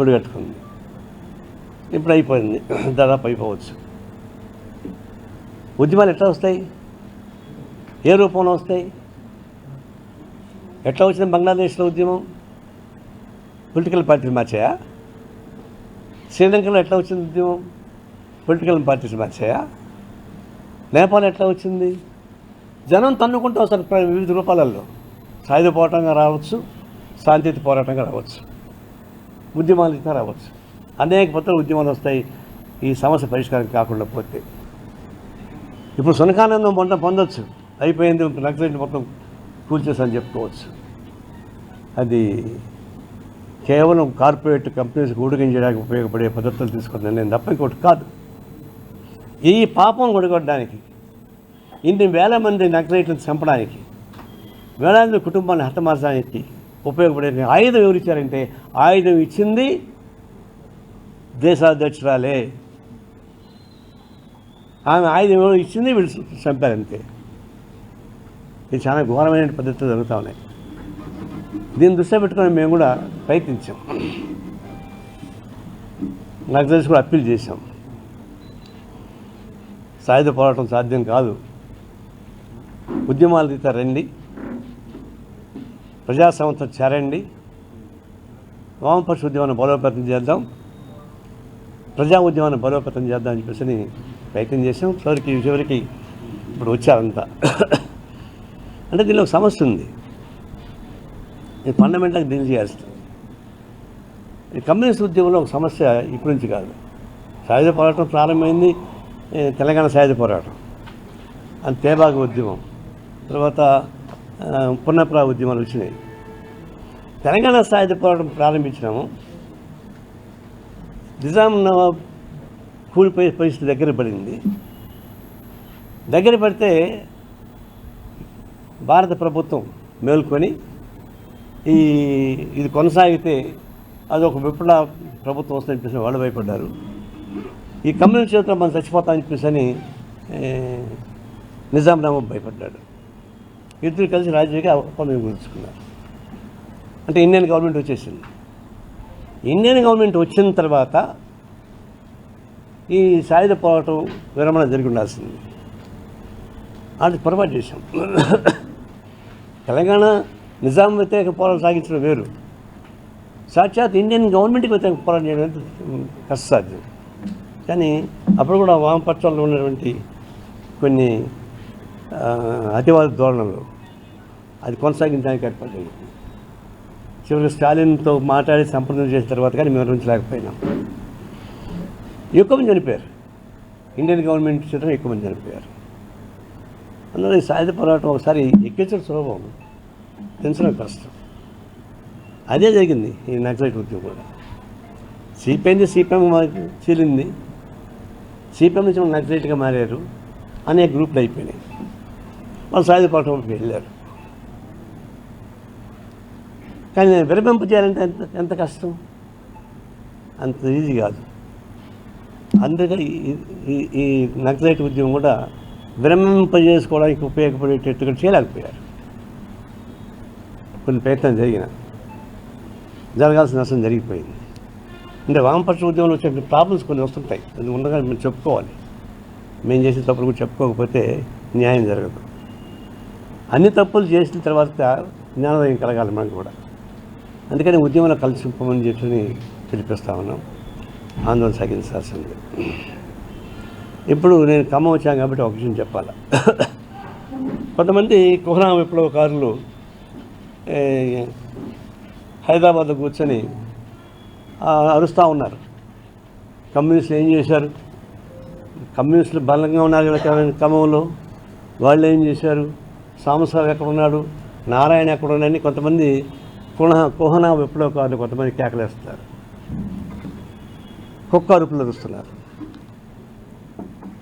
ఒడిగట్టుకుంది. ఇప్పుడు అయిపోయింది, దాదాపు అయిపోవచ్చు. ఉద్యమాలు ఎట్లా వస్తాయి? ఏ రూపంలో వస్తాయి? ఎట్లా వచ్చింది బంగ్లాదేశ్లో ఉద్యమం? పొలిటికల్ పార్టీలు మార్చాయా? శ్రీలంకలో ఎట్లా వచ్చింది ఉద్యమం? Political parties మార్చాయా? నేపాల్ ఎట్లా వచ్చింది? జనం తన్నుకుంటూ వస్తారు వివిధ రూపాలలో. సాయుధ పోరాటంగా రావచ్చు, శాంతియుత పోరాటంగా రావచ్చు, ఉద్యమాలు ఇట్లా రావచ్చు. అనేక కొత్త ఉద్యమాలు వస్తాయి ఈ సమస్య పరిష్కారం కాకుండా పోతే. ఇప్పుడు సునకానందం పొందొచ్చు, అయిపోయింది, నక్సలైట్ మొత్తం కూల్చేసని చెప్పుకోవచ్చు. అది కేవలం కార్పొరేట్ కంపెనీస్కి ఊడిగించడానికి ఉపయోగపడే పద్ధతులు తీసుకుంది నేను తప్ప ఇంకోటి కాదు. ఈ పాపం ఒడిగొట్టడానికి, ఇన్ని వేల మంది నక్సలైట్లను చంపడానికి, వేలాది కుటుంబాన్ని హతమార్చడానికి ఉపయోగపడే ఆయుధం ఎవరు ఇచ్చారంటే, ఆయుధం ఇచ్చింది దేశాధ్యక్షురాలే. ఆమె ఆయుధం ఎవరు ఇచ్చింది, వీళ్ళు చంపారంతే. ఇది చాలా ఘోరమైన పద్ధతులు జరుగుతూ ఉన్నాయి. దీన్ని దృష్టిలో పెట్టుకొని మేము కూడా ప్రయత్నించాం. నక్సలైట్స్ కూడా అప్పీల్ చేశాం. సాయుధ పోరాటం సాధ్యం కాదు, ఉద్యమాలు తీత రండి, ప్రజాసంస్థ చేరండి, వామపక్ష ఉద్యమాన్ని బలోపేతం చేద్దాం, ప్రజా ఉద్యమాన్ని బలోపేతం చేద్దాం అని చెప్పేసి ప్రయత్నం చేసాం. చివరికి ఇప్పుడు వచ్చారంతా. అంటే దీనిలో ఒక సమస్య ఉంది. ఇది ఫండమెంటల్గా డీల్ చేయాల్సింది. ఈ కమ్యూనిస్ట్ ఉద్యమంలో ఒక సమస్య ఇప్పటి నుంచి కాదు. సాయుధ పోరాటం ప్రారంభమైంది, తెలంగాణ సాయుధ పోరాటం, అది తేబాగు ఉద్యమం, తర్వాత పున్నప్రా ఉద్యమాలు వచ్చినాయి. తెలంగాణ సాయుధ పోరాటం ప్రారంభించినాము. నిజాం నవాబ్ కూలిపోయే పరిస్థితి దగ్గర పడింది. దగ్గర పడితే భారత ప్రభుత్వం మేల్కొని ఇది కొనసాగితే అదొక విప్లవ ప్రభుత్వం వస్తుందని చెప్పేసి వాళ్ళు భయపడ్డారు. ఈ కమ్యూనిస్ట్ చేతిలో మనం చచ్చిపోతామని చెప్పేసి అని నిజాం నవాబ్ భయపడ్డాడు. ఇద్దరు కలిసి రాజకీయ ఒప్పందం గురించుకున్నారు. అంటే ఇండియన్ గవర్నమెంట్ వచ్చేసింది. ఇండియన్ గవర్నమెంట్ వచ్చిన తర్వాత ఈ సాయుధ పోరాటం విరమణ జరిగి ఉండాల్సింది. అది పొరపాటు చేశాం. తెలంగాణ నిజాం వ్యతిరేక పోరాటం సాగించడం వేరు, సాక్షాత్ ఇండియన్ గవర్నమెంట్కి వ్యతిరేక పోరాటం చేయడం కష్టసాధ్యం. కానీ అప్పుడు కూడా వామపక్షంలో ఉన్నటువంటి కొన్ని అతివాద ధోరణులు అది కొనసాగించడానికి ఏర్పడింది. చివరికి స్టాలిన్తో మాట్లాడి సంప్రదింపు చేసిన తర్వాత కానీ మేము ఉంచలేకపోయినాం. ఎక్కువ మంది చనిపోయారు. ఇండియన్ గవర్నమెంట్ చేత ఎక్కువ మంది చనిపోయారు. అందులో ఈ సాయుధ పోరాటం ఒకసారి ఎక్కించడం సులభం, పెంచడం కష్టం. అదే జరిగింది ఈ నక్సలైట్ ఉద్యమం కూడా. సిపిఐని సిపిఎం చీలింది, సిపిఎం నుంచి నక్సలైట్గా మారారు, అనేక గ్రూపులు అయిపోయినాయి. వాళ్ళు సాయుధ పోరాటంకి వెళ్ళారు. కానీ నేను విరమింపు చేయాలంటే ఎంత కష్టం, అంత ఈజీ కాదు. అందుకని ఈ నక్సలైట్ ఉద్యమం కూడా విరమింపజేసుకోవడానికి ఉపయోగపడేటట్టుగా చేయలేకపోయారు. కొన్ని ప్రయత్నం జరగాల్సిన నష్టం జరిగిపోయింది. అంటే వామపక్ష ఉద్యమంలో వచ్చే ప్రాబ్లమ్స్ కొన్ని వస్తుంటాయి, అది ఉండగా మేము చెప్పుకోవాలి. మేము చేసే తప్పులు కూడా చెప్పుకోకపోతే న్యాయం జరగదు. అన్ని తప్పులు చేసిన తర్వాత జ్ఞానోదయం కలగాలి మనకు కూడా. అందుకని ఉద్యమంలో కలిసి ఉంపమని చెప్పి పిలిపిస్తా ఉన్నాం. ఆందోళన సాగించాల్సింది. ఇప్పుడు నేను ఖమ్మం వచ్చాను కాబట్టి ఒక విషయం చెప్పాలి. కొంతమంది కుహనా విప్లవకారులు హైదరాబాద్లో కూర్చొని అరుస్తూ ఉన్నారు. కమ్యూనిస్టులు ఏం చేశారు, కమ్యూనిస్టులు బలంగా ఉన్నారు ఖమ్మంలో, వాళ్ళు ఏం చేశారు, సాంబశివరావు ఎక్కడ ఉన్నాడు, నారాయణ ఎక్కడ ఉన్నాడని కొంతమంది కుహనా విప్లవకారులు కొంతమంది కేకలేస్తున్నారు, కుక్క అరుపులు అరుస్తున్నారు.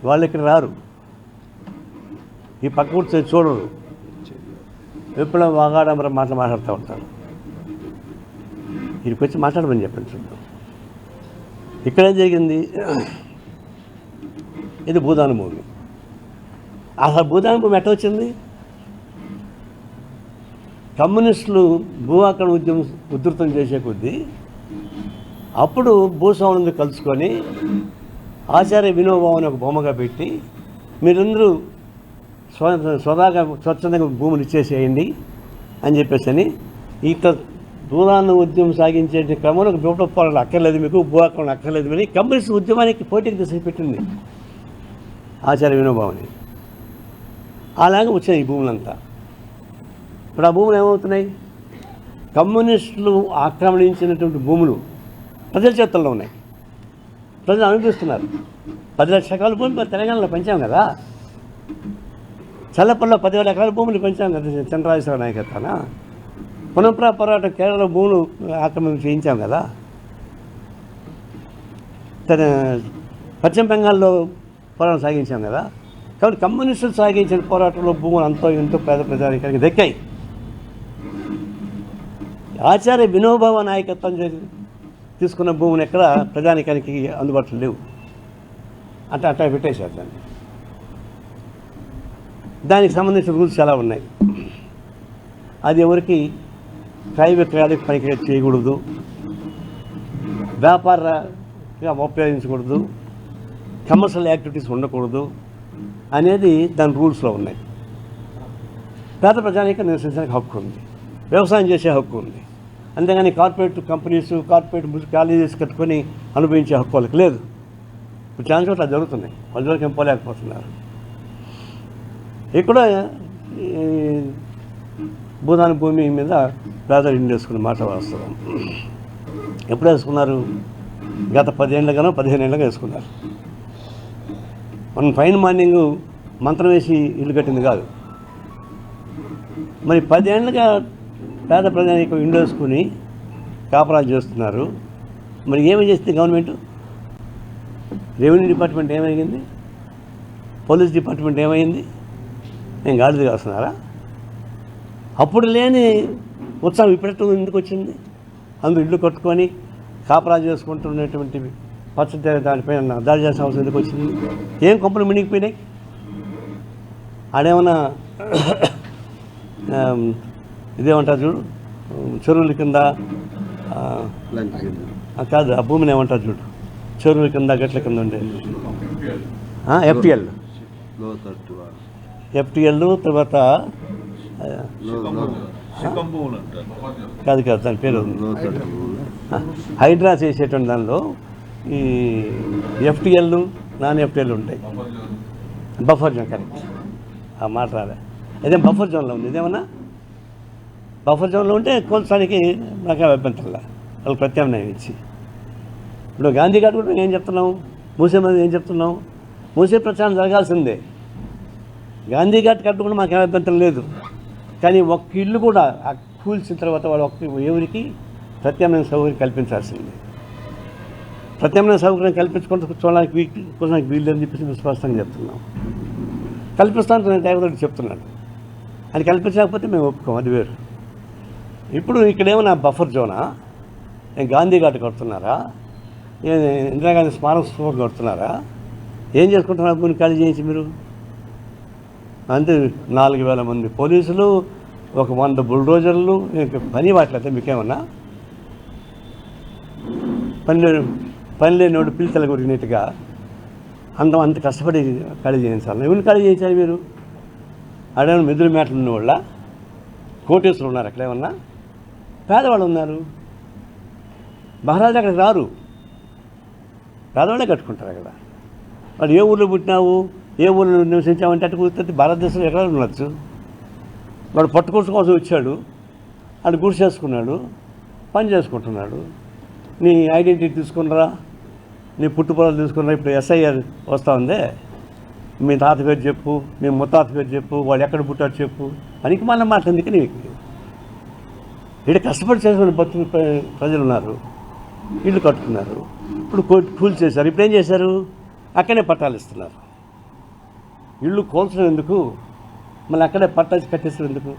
వాళ్ళు ఇక్కడ రారు, ఈ పక్క కూర్చొని చూడరు, విప్లవం వాగాడంబరం మాట్లాడుతూ ఉంటారు. ఇక్కడికి వచ్చి మాట్లాడమని చెప్పండి చూద్దాం. ఇక్కడేం జరిగింది, ఇది భూదాన భూమి. అసలు భూదాన భూమి ఎట్లా వచ్చింది? కమ్యూనిస్టులు భూ ఆక్రమణ ఉద్యమం ఉధృతం చేసే కొద్దీ అప్పుడు భూస్వాములందరూ కలుసుకొని ఆచార్య వినోబా అని ఒక బొమ్మగా పెట్టి మీరందరూ స్వచ్ఛందంగా భూములు ఇచ్చేసేయండి అని చెప్పేసి ఇక దూరాన్ని ఉద్యమం సాగించే క్రమంలో భూముల పోరాటం అక్కర్లేదు, మీకు భూ ఆక్రమణ అక్కర్లేదు అని కమ్యూనిస్ట్ ఉద్యమానికి పోటీకి తీసుకుపెట్టింది ఆచార్య వినోబాని. అలాగే వచ్చాయి ఈ భూములంతా. ఇప్పుడు ఆ భూములు ఏమవుతున్నాయి? కమ్యూనిస్టులు ఆక్రమించినటువంటి భూములు ప్రజల చేతుల్లో ఉన్నాయి, ప్రజలు అనుభవిస్తున్నారు. 10 లక్షల ఎకరాల భూములు తెలంగాణలో పెంచాం కదా, చల్లపల్లిలో 10,000 ఎకరాల భూములు పెంచాం కదా చంద్రరాజేశ్వర నాయకత్వాన. పునఃప్రా పోరాటం కేరళలో భూములు ఆక్రమణ చేయించాం కదా, పశ్చిమ బెంగాల్లో పోరాటం సాగించాం కదా. కాబట్టి కమ్యూనిస్టులు సాగించిన పోరాటంలో భూములు అంతో ఎంతో పేద ప్రజానికానికి దక్కాయి. ఆచార్య వినోబా నాయకత్వం తీసుకున్న భూములు ఎక్కడ ప్రజానికానికి అందుబాటులో లేవు. అట్లా పెట్టేశారు దాన్ని. దానికి సంబంధించిన రూల్స్ చాలా ఉన్నాయి. అది ఎవరికి క్రయ విక్రయాలకు పనికి చేయకూడదు, వ్యాపారంగా ఉపయోగించకూడదు, కమర్షియల్ యాక్టివిటీస్ ఉండకూడదు అనేది దాని రూల్స్లో ఉన్నాయి. పేద ప్రజానికి నివసించడానికి హక్కు ఉంది, వ్యవసాయం చేసే హక్కు ఉంది. అంతేగాని కార్పొరేట్ కంపెనీస్, కార్పొరేట్ కాలేజెస్ కట్టుకొని అనుభవించే హక్కు వాళ్ళకి లేదు. ఇప్పుడు చాలా చోట్ల జరుగుతున్నాయి, వాళ్ళ వరకు ఏం పోలేకపోతున్నారు. ఇక్కడ భూదాని భూమి మీద పేదలు ఇండ్లు వేసుకునే మాట వాస్తవం. ఎప్పుడు వేసుకున్నారు? గత 10 ఏళ్ళగానో 15 ఏళ్ళగా వేసుకున్నారు. మనం ఫైన్ మార్నింగ్ మంత్రం వేసి ఇల్లు కట్టింది కాదు. మరి 10 ఏళ్ళగా పేద ప్రజానికి ఇండ్లు వేసుకుని కాపరాలు చేస్తున్నారు. మరి ఏమి చేస్తే గవర్నమెంట్? రెవెన్యూ డిపార్ట్మెంట్ ఏమైంది? పోలీస్ డిపార్ట్మెంట్ ఏమైంది? నేను గాడిద కాస్తున్నారా? అప్పుడు లేని ఉత్సాహం ఇప్పుడట్టు ఎందుకు వచ్చింది? అందరూ ఇల్లు కట్టుకొని కాపరాలు చేసుకుంటున్నటువంటి పచ్చడి దానిపైన దాడి చేసిన అవసరం ఎందుకు వచ్చింది? ఏం కొంపలు మినిగిపోయినాయి? ఆడేమన్నా ఇదేమంటారు చూడు, చెరువుల కింద కాదు, ఆ భూమిని ఏమంటారు చూడు, చెరువుల కింద గట్ల కింద ఉండే ఎఫ్టిఎల్ తర్వాత కాదు దాని పేరు హైడ్రా చేసేటువంటి దానిలో ఈ ఎఫ్టిఎల్, నాన్ ఎఫ్టిఎల్ ఉంటాయి. బఫర్ జోన్, కరెక్ట్, ఆ మాట రాలే. అదే బఫర్ జోన్లో ఉంది. ఇదేమన్నా బఫర్ జోన్లో ఉంటే కోల్చడానికి నాకు అభ్యంతరంలా, వాళ్ళు ప్రత్యామ్నాయం ఇచ్చి. ఇప్పుడు గాంధీ ఘాట్ కూడా ఏం చెప్తున్నాం, మూసే మీద ఏం చెప్తున్నాం? మూసే ప్రచారం జరగాల్సిందే. గాంధీ ఘాట్ కట్టుకుని మాకు అభ్యంతరం లేదు. కానీ ఒక్క ఇల్లు కూడా కూల్చిన తర్వాత వాళ్ళు ఎవరికి ప్రత్యామ్నాయ సౌకర్యం కల్పించాల్సింది. ప్రత్యామ్నాయ సౌకర్యం కల్పించుకోవడానికి వీళ్ళని చెప్పేసి స్పష్టంగా చెప్తున్నాం. కల్పిస్తాను నేను దేవతడు చెప్తున్నాను. అది కల్పించకపోతే మేము ఒప్పుకోం, అది వేరు. ఇప్పుడు ఇక్కడేమన్నా బఫర్ జోనా? గాంధీ ఘాట్ కడుతున్నారా? ఇందిరాగాంధీ స్మారక స్థూపం కడుతున్నారా? ఏం చేసుకుంటున్నారు భూమిని ఖాళీ చేయించి మీరు? అంతే 4,000 మంది పోలీసులు, ఒక 100 బుల్డోజర్లు, పని వాట్లయితే మీకేమన్నా పని లేనివాడు పిల్లల గురినట్టుగా అంత కష్టపడి ఖాళీ చేయించాలి. ఎవరిని ఖాళీ చేయించాలి మీరు? అడేమన్నా మెదులు మేటలు ఉన్నవాళ్ళ? కోటేశ్వరులు ఉన్నారు అక్కడ, ఏమన్నా పేదవాళ్ళు ఉన్నారు. మహారాజు అక్కడికి రారు, పేదవాళ్ళే కట్టుకుంటారు అక్కడ. వాళ్ళు ఏ ఊళ్ళో పుట్టినావు, ఏ ఊళ్ళో నివసించామంటే అటు కూర్చుంటే భారతదేశంలో ఎక్కడ ఉండొచ్చు. వాడు పట్టుకోసం కోసం వచ్చాడు, అది గుడి చేసుకున్నాడు, పని చేసుకుంటున్నాడు. నీ ఐడెంటిటీ తీసుకున్నారా, నీ పుట్టుపొలాలు తీసుకున్నారా? ఇప్పుడు ఎస్ఐఆర్ వస్తూ ఉందే, మీ తాత పేరు చెప్పు, మీ ముత్తాత పేరు చెప్పు, వాడు ఎక్కడ పుట్టాడు చెప్పు. పనికి మన మాట ఎందుకు? నీకు ఇక్కడ కష్టపడి చేసుకుని బతుకు ప్రజలు ఉన్నారు, ఇల్లు కట్టుకున్నారు. ఇప్పుడు కూల్ చేశారు. ఇప్పుడు ఏం చేశారు? అక్కడే పట్టాలు ఇస్తున్నారు. ఇళ్ళు కోల్చడం ఎందుకు? మళ్ళీ అక్కడే పట్టాలు కట్టేసడం ఎందుకు?